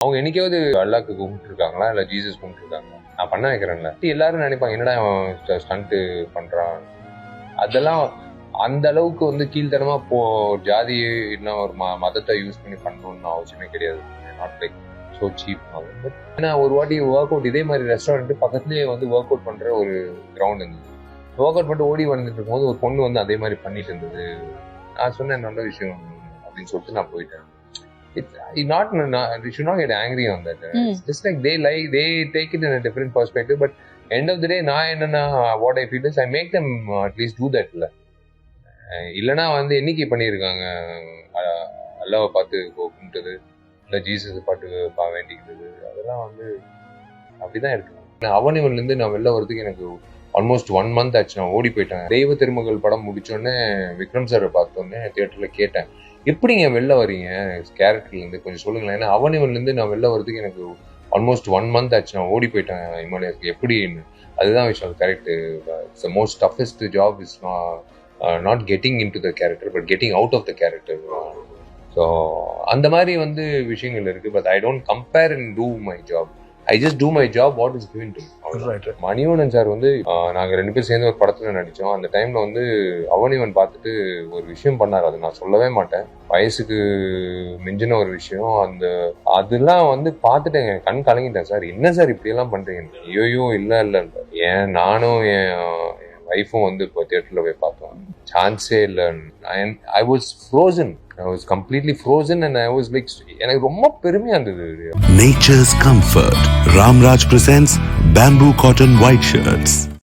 அவங்க என்னைக்காவது அல்லாக்கு கும்பிட்டுருக்காங்களா இல்லை ஜீசஸ் கும்பிட்டுருக்காங்களா? நான் பண்ண வைக்கிறேன்ல, எல்லாரும் நினைப்பாங்க என்னடா அவன் ஸ்டண்ட்டு பண்றான். அதெல்லாம் அந்த அளவுக்கு வந்து கீழ்த்தனமா ஜாதியை இல்லை ஒரு மதத்தை யூஸ் பண்ணி பண்ணணும்னு அவசியமே கிடையாது. Not like so cheap. But ஏன்னா ஒரு வாட்டி ஒர்க் அவுட் இதே மாதிரி ரெஸ்டாரண்ட் பக்கத்துலேயே வந்து ஒர்க் அவுட் பண்ற ஒரு கிரவுண்ட் இருந்தது. ஒர்க் அவுட் பண்ணிட்டு ஓடி வந்துட்டு இருக்கும்போது ஒரு பொண்ணு வந்து அதே மாதிரி பண்ணிட்டு இருந்தது. நான் சொன்னேன் நல்ல விஷயம் அப்படின்னு சொல்லிட்டு நான் போயிட்டேன். It's not you should not get angry on that. It's just like they take it in a different perspective, but end of the day நான் என்னன்னா what I feel is I make them at least do that. இல்லைன்னா வந்து என்னைக்கு பண்ணியிருக்காங்க அல்லாவை பார்த்து கும்பிட்டது இல்லை ஜீசஸை பார்த்து வேண்டிக்கிறது, அதெல்லாம் வந்து அப்படிதான் இருக்கு. அவனிவன்லேருந்து நான் வெளில வரதுக்கு எனக்கு ஆல்மோஸ்ட் 1 month ஆச்சு. நான் ஓடி போயிட்டேன். தெய்வ திருமகள் படம் முடிச்சோடனே விக்ரம் சாரை பார்த்தோன்னே தியேட்டரில் கேட்டேன், எப்படிங்க வெளில வரீங்க கேரக்டர்லேருந்து கொஞ்சம் சொல்லுங்களேன். ஏன்னா அவனிவன்லேருந்து நான் வெளில வரதுக்கு எனக்கு ஆல்மோஸ்ட் 1 month ஆச்சு. நான் ஓடி போயிட்டேன் இமாலயாஸ்க்கு எப்படின்னு. அதுதான் விஷயம். Correct. It's the most toughest job is not getting into the character but getting out of the character. So அந்த மாதிரி வந்து விஷயங்கள் இருக்குது. But I don't compare and do my job. I just do my job what is given to me. Manivannan sir வந்து நாங்கள் 2 பேரும் சேர்ந்து ஒரு படத்தில் நடித்தோம். அந்த டைமில் வந்து அவனிவன் பார்த்துட்டு ஒரு விஷயம் பண்ணார். அது நான் சொல்லவே மாட்டேன். வயசுக்கு மிஞ்சின ஒரு விஷயம். அதெல்லாம் வந்து பார்த்துட்டு என் கண் கலங்கிட்டேன். சார் என்ன சார் இப்படியெல்லாம் பண்ணுறீங்க? ஐயோ இல்லை ஏன் நானும் என் வைஃபும் வந்து இப்போ தியேட்டரில் போய் பார்த்தோம். சான்ஸே இல்லை. I was frozen. I was completely frozen and I was like, எனக்கு ரொம்ப பெருமையா இருந்தது. Nature's Comfort. Ramraj presents Bamboo Cotton White Shirts.